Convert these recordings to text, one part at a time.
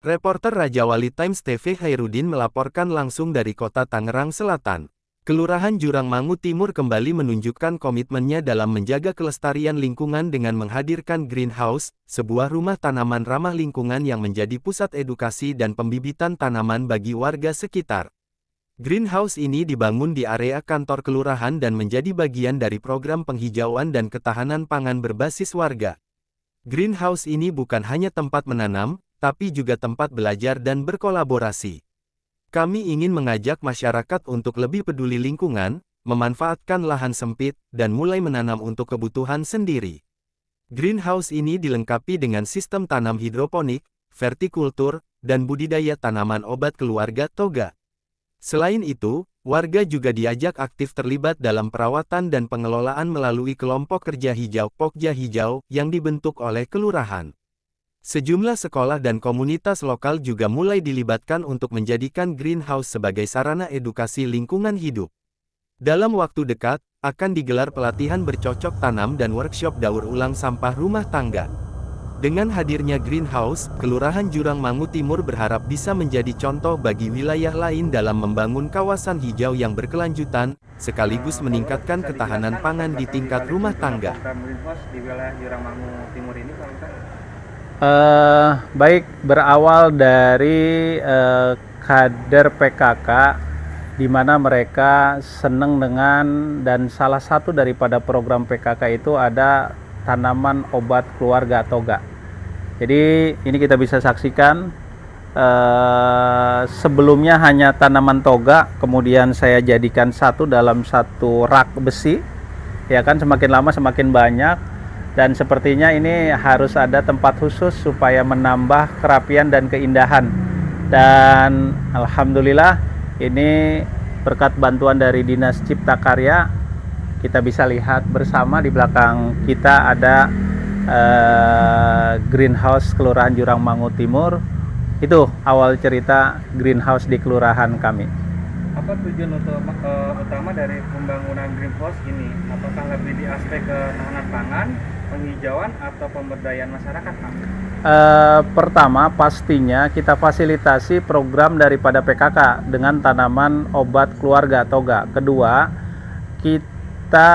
Reporter Raja Wali Times TV Khairuddin melaporkan langsung dari kota Tangerang Selatan. Kelurahan Jurangmangu Timur kembali menunjukkan komitmennya dalam menjaga kelestarian lingkungan dengan menghadirkan greenhouse, sebuah rumah tanaman ramah lingkungan yang menjadi pusat edukasi dan pembibitan tanaman bagi warga sekitar. Greenhouse ini dibangun di area kantor kelurahan dan menjadi bagian dari program penghijauan dan ketahanan pangan berbasis warga. Greenhouse ini bukan hanya tempat menanam, tapi juga tempat belajar dan berkolaborasi. Kami ingin mengajak masyarakat untuk lebih peduli lingkungan, memanfaatkan lahan sempit, dan mulai menanam untuk kebutuhan sendiri. Greenhouse ini dilengkapi dengan sistem tanam hidroponik, vertikultur, dan budidaya tanaman obat keluarga toga. Selain itu, warga juga diajak aktif terlibat dalam perawatan dan pengelolaan melalui kelompok kerja hijau Pokja Hijau yang dibentuk oleh kelurahan. Sejumlah sekolah dan komunitas lokal juga mulai dilibatkan untuk menjadikan greenhouse sebagai sarana edukasi lingkungan hidup. Dalam waktu dekat, akan digelar pelatihan bercocok tanam dan workshop daur ulang sampah rumah tangga. Dengan hadirnya greenhouse, Kelurahan Jurangmangu Timur berharap bisa menjadi contoh bagi wilayah lain dalam membangun kawasan hijau yang berkelanjutan, sekaligus meningkatkan ketahanan pangan di tingkat rumah tangga. Di wilayah Jurangmangu Timur ini, baik, berawal dari kader PKK, di mana mereka senang dengan, dan salah satu daripada program PKK itu ada tanaman obat keluarga toga. Jadi ini kita bisa saksikan, sebelumnya hanya tanaman toga, kemudian saya jadikan satu dalam satu rak besi, ya kan, semakin lama semakin banyak. Dan sepertinya ini harus ada tempat khusus supaya menambah kerapian dan keindahan. Dan alhamdulillah ini berkat bantuan dari Dinas Cipta Karya, kita bisa lihat bersama di belakang kita ada greenhouse Kelurahan Jurangmangu Timur. Itu awal cerita greenhouse di kelurahan kami. Apa tujuan utama dari pembangunan greenhouse ini? Apakah lebih di aspek ketahanan pangan, penghijauan, atau pemberdayaan masyarakat, Pak? Pertama, pastinya kita fasilitasi program daripada PKK dengan tanaman obat keluarga toga. Kedua, kita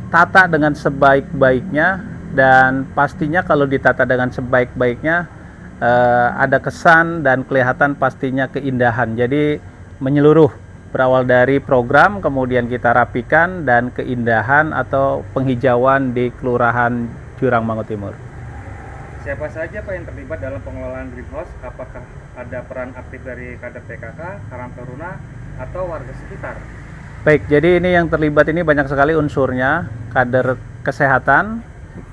tata dengan sebaik-baiknya, dan pastinya kalau ditata dengan sebaik-baiknya ada kesan dan kelihatan pastinya keindahan. Jadi menyeluruh, berawal dari program, kemudian kita rapikan, dan keindahan atau penghijauan di Kelurahan Jurangmangu Timur. Siapa saja Pak yang terlibat dalam pengelolaan greenhouse? Apakah ada peran aktif dari kader PKK, Karang Taruna, atau warga sekitar? Baik, jadi ini yang terlibat ini banyak sekali unsurnya. Kader kesehatan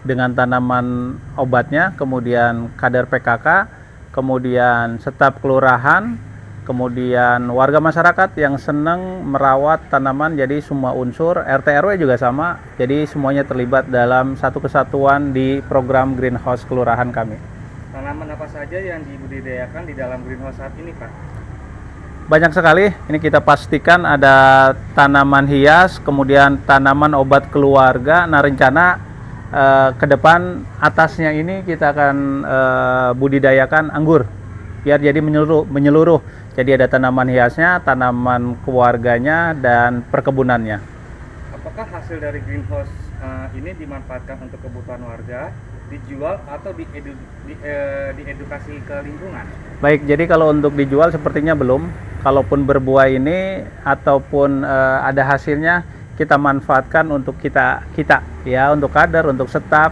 dengan tanaman obatnya, kemudian kader PKK, kemudian staf kelurahan, kemudian warga masyarakat yang senang merawat tanaman. Jadi semua unsur, RT RW juga sama, jadi semuanya terlibat dalam satu kesatuan di program greenhouse kelurahan kami. Tanaman apa saja yang dibudidayakan di dalam greenhouse saat ini, Pak? Banyak sekali, ini kita pastikan ada tanaman hias, kemudian tanaman obat keluarga. Nah, rencana ke depan atasnya ini kita akan budidayakan anggur biar jadi menyeluruh. Jadi ada tanaman hiasnya, tanaman keluarganya, dan perkebunannya. Apakah hasil dari greenhouse ini dimanfaatkan untuk kebutuhan warga, dijual, atau diedukasi ke lingkungan? Baik, jadi kalau untuk dijual sepertinya belum. Kalaupun berbuah ini ataupun ada hasilnya, kita manfaatkan untuk kita ya, untuk kader, untuk staf,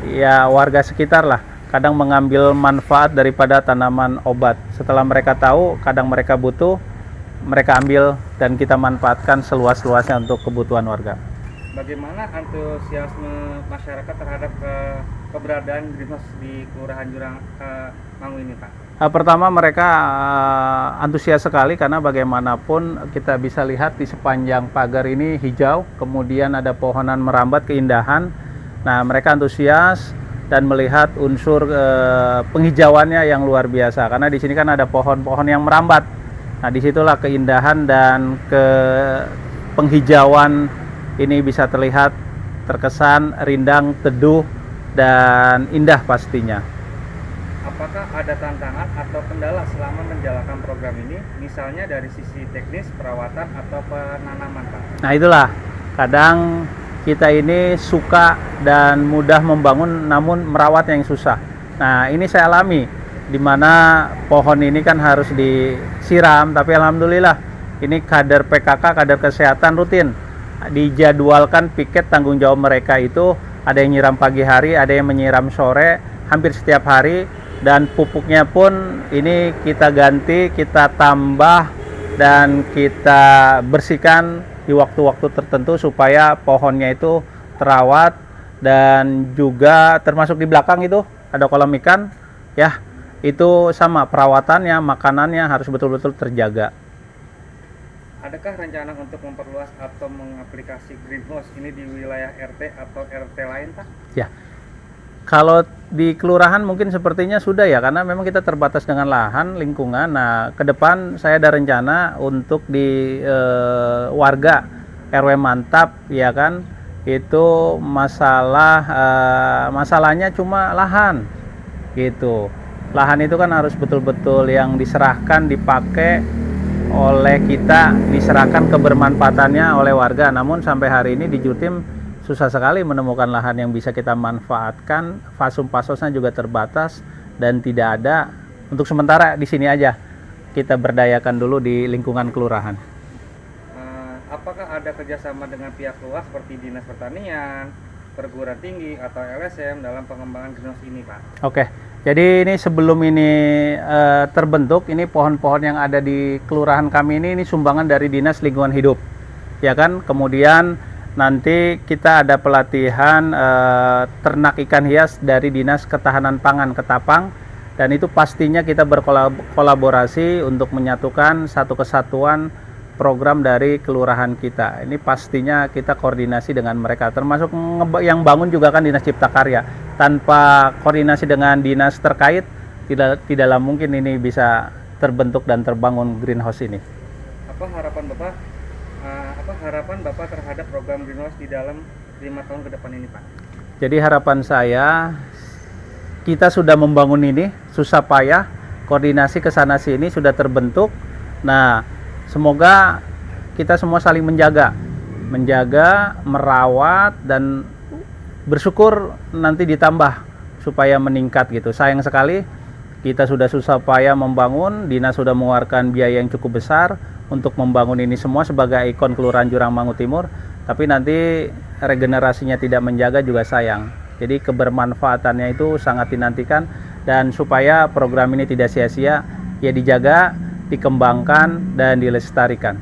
ya warga sekitar lah. Kadang mengambil manfaat daripada tanaman obat. Setelah mereka tahu, kadang mereka butuh, mereka ambil, dan kita manfaatkan seluas-luasnya untuk kebutuhan warga. Bagaimana antusiasme masyarakat terhadap keberadaan greenhouse di Kelurahan Jurangmangu ini, Pak? Pertama, mereka antusias sekali karena bagaimanapun kita bisa lihat di sepanjang pagar ini hijau, kemudian ada pohonan merambat, keindahan. Nah, mereka antusias dan melihat unsur penghijauannya yang luar biasa, karena di sini kan ada pohon-pohon yang merambat. Nah, disitulah keindahan dan penghijauan ini bisa terlihat, terkesan rindang, teduh, dan indah pastinya. apakah ada tantangan atau kendala selama menjalankan program ini, misalnya dari sisi teknis, perawatan, atau penanaman, Pak? Nah itulah, kadang kita ini suka dan mudah membangun namun merawat yang susah. Nah ini saya alami, di mana pohon ini kan harus disiram, tapi alhamdulillah ini kader PKK, kader kesehatan rutin dijadwalkan piket tanggung jawab mereka itu, ada yang nyiram pagi hari, ada yang menyiram sore, hampir setiap hari. Dan pupuknya pun ini kita ganti, kita tambah, dan kita bersihkan di waktu-waktu tertentu supaya pohonnya itu terawat. Dan juga termasuk di belakang itu ada kolam ikan, ya itu sama, perawatannya, makanannya harus betul-betul terjaga. Adakah rencana untuk memperluas atau mengaplikasi greenhouse ini di wilayah RT atau RT lain, Pak? Ya, kalau di kelurahan mungkin sepertinya sudah ya, karena memang kita terbatas dengan lahan lingkungan. Nah, ke depan saya ada rencana untuk di warga RW Mantap, ya kan, itu masalahnya cuma lahan, gitu. Lahan itu kan harus betul-betul yang diserahkan, dipakai oleh kita, diserahkan kebermanfaatannya oleh warga. Namun sampai hari ini di Jatim susah sekali menemukan lahan yang bisa kita manfaatkan, fasum-pasosnya juga terbatas dan tidak ada. Untuk sementara di sini aja kita berdayakan dulu di lingkungan kelurahan. Apakah ada kerjasama dengan pihak luar seperti Dinas Pertanian, Perguruan Tinggi, atau LSM dalam pengembangan greenhouse ini, Pak? Oke, jadi ini sebelum ini terbentuk, ini pohon-pohon yang ada di kelurahan kami ini sumbangan dari Dinas Lingkungan Hidup, ya kan. Kemudian nanti kita ada pelatihan ternak ikan hias dari Dinas Ketahanan Pangan Ketapang, dan itu pastinya kita berkolaborasi untuk menyatukan satu kesatuan program dari kelurahan kita. Ini pastinya kita koordinasi dengan mereka, termasuk yang bangun juga kan Dinas Cipta Karya. Tanpa koordinasi dengan dinas terkait, tidaklah mungkin ini bisa terbentuk dan terbangun greenhouse ini. Apa harapan Bapak terhadap program greenhouse di dalam 5 tahun ke depan ini, Pak? Jadi harapan saya, kita sudah membangun ini susah payah, koordinasi ke sana sini sudah terbentuk. Nah, semoga kita semua saling menjaga, merawat, dan bersyukur nanti ditambah supaya meningkat gitu. Sayang sekali kita sudah susah payah membangun, dinas sudah mengeluarkan biaya yang cukup besar untuk membangun ini semua sebagai ikon Kelurahan Jurangmangu Timur, tapi nanti regenerasinya tidak menjaga juga sayang. Jadi kebermanfaatannya itu sangat dinantikan, dan supaya program ini tidak sia-sia, ya dijaga, dikembangkan, dan dilestarikan.